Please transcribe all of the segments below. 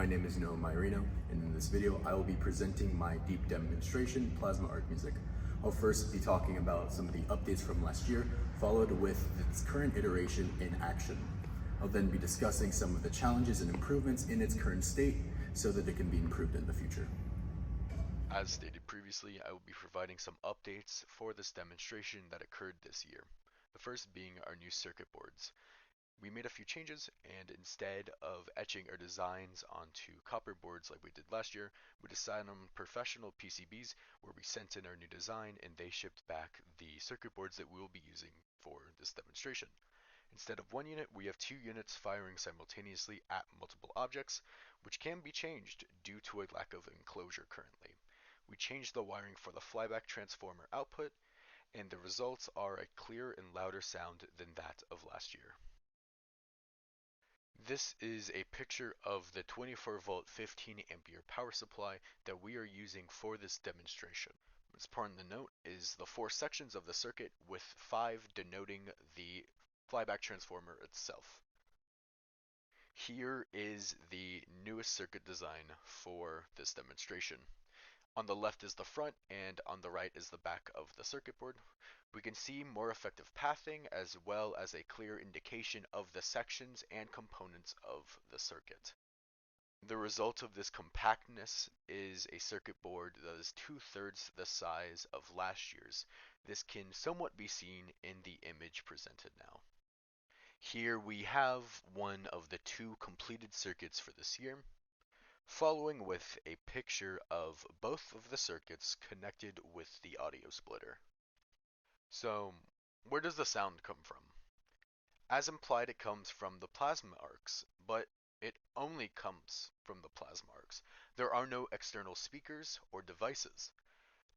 My name is Maiorino, and in this video I will be presenting my deep demonstration, Plasma Arc Music. I'll first be talking about some of the updates from last year, followed with its current iteration in action. I'll then be discussing some of the challenges and improvements in its current state so that it can be improved in the future. As stated previously, I will be providing some updates for this demonstration that occurred this year. The first being our new circuit boards. We made a few changes, and instead of etching our designs onto copper boards like we did last year, we decided on professional PCBs where we sent in our new design and they shipped back the circuit boards that we will be using for this demonstration. Instead of one unit, we have two units firing simultaneously at multiple objects, which can be changed due to a lack of enclosure currently. We changed the wiring for the flyback transformer output, and the results are a clearer and louder sound than that of last year. This is a picture of the 24 volt 15 ampere power supply that we are using for this demonstration. What's important to note is the four sections of the circuit with 5 denoting the flyback transformer itself. Here is the newest circuit design for this demonstration. On the left is the front and on the right is the back of the circuit board. We can see more effective pathing as well as a clear indication of the sections and components of the circuit. The result of this compactness is a circuit board that is 2/3 the size of last year's. This can somewhat be seen in the image presented now. Here we have one of the two completed circuits for this year, following with a picture of both of the circuits connected with the audio splitter. So, where does the sound come from? As implied, it comes from the plasma arcs, but it only comes from the plasma arcs. There are no external speakers or devices.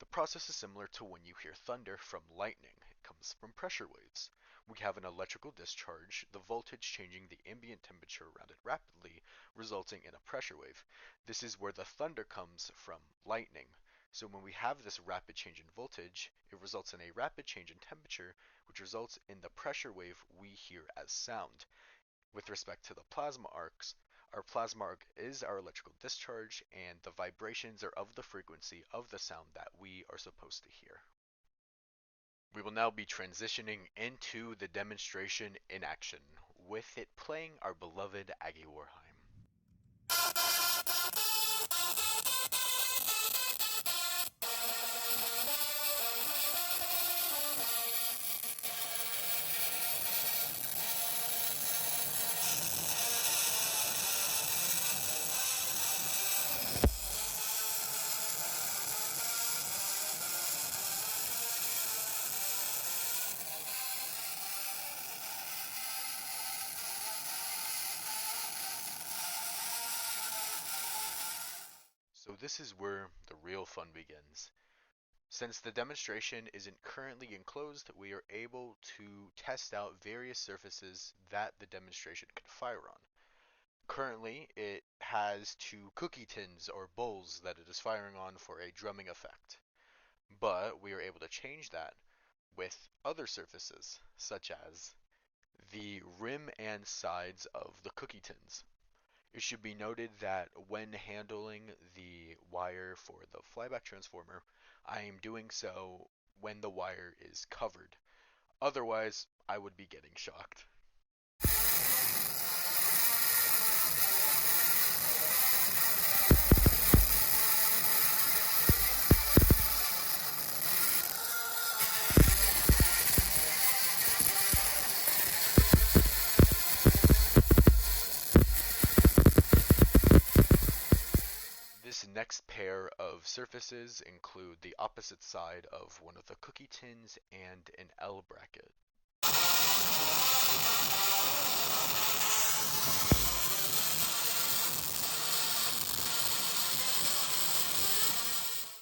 The process is similar to when you hear thunder from lightning. It comes from pressure waves. We have an electrical discharge, the voltage changing the ambient temperature around it rapidly, resulting in a pressure wave. This is where the thunder comes from lightning. So when we have this rapid change in voltage, it results in a rapid change in temperature, which results in the pressure wave we hear as sound. With respect to the plasma arcs, our plasma arc is our electrical discharge, and the vibrations are of the frequency of the sound that we are supposed to hear. We will now be transitioning into the demonstration in action, with it playing our beloved Aggie Warheim. So this is where the real fun begins. Since the demonstration isn't currently enclosed, we are able to test out various surfaces that the demonstration can fire on. Currently, it has two cookie tins or bowls that it is firing on for a drumming effect. But we are able to change that with other surfaces, such as the rim and sides of the cookie tins. It should be noted that when handling the wire for the flyback transformer, I am doing so when the wire is covered. Otherwise, I would be getting shocked. This next pair of surfaces include the opposite side of one of the cookie tins and an L bracket.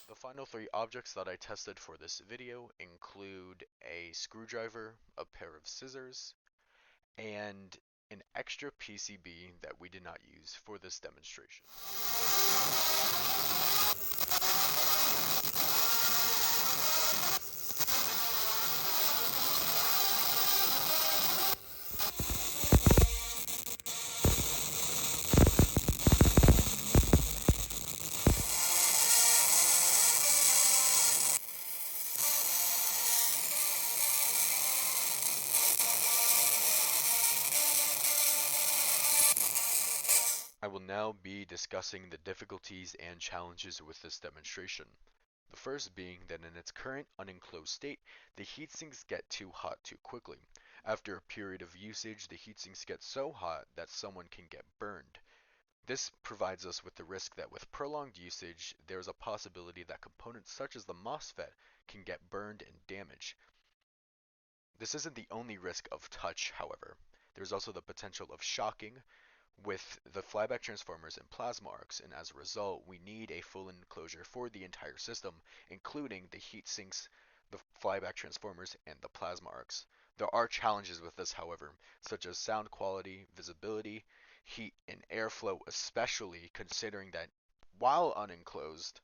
The final three objects that I tested for this video include a screwdriver, a pair of scissors, and an extra PCB that we did not use for this demonstration. I will now be discussing the difficulties and challenges with this demonstration. The first being that in its current unenclosed state, the heatsinks get too hot too quickly. After a period of usage, the heatsinks get so hot that someone can get burned. This provides us with the risk that with prolonged usage, there is a possibility that components such as the MOSFET can get burned and damaged. This isn't the only risk of touch, however. There's also the potential of shocking with the flyback transformers and plasma arcs, and as a result, we need a full enclosure for the entire system, including the heat sinks, the flyback transformers, and the plasma arcs. There are challenges with this, however, such as sound quality, visibility, heat, and airflow, especially considering that while unenclosed,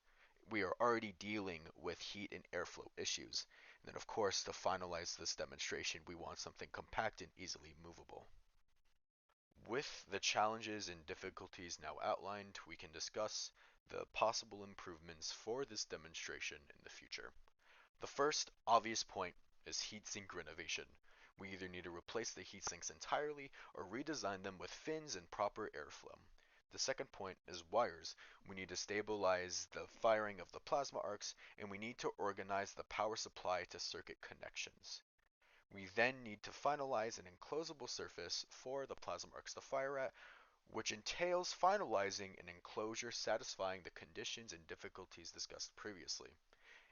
we are already dealing with heat and airflow issues. And then, of course, to finalize this demonstration, we want something compact and easily movable. With the challenges and difficulties now outlined, we can discuss the possible improvements for this demonstration in the future. The first obvious point is heatsink renovation. We either need to replace the heatsinks entirely or redesign them with fins and proper airflow. The second point is wires. We need to stabilize the firing of the plasma arcs, and we need to organize the power supply to circuit connections. We then need to finalize an enclosable surface for the plasma arcs to fire at, which entails finalizing an enclosure satisfying the conditions and difficulties discussed previously.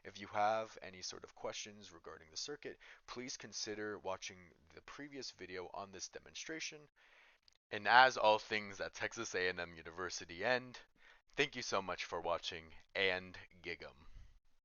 If you have any sort of questions regarding the circuit, please consider watching the previous video on this demonstration. And as all things at Texas A&M University end, thank you so much for watching, and Gig'em.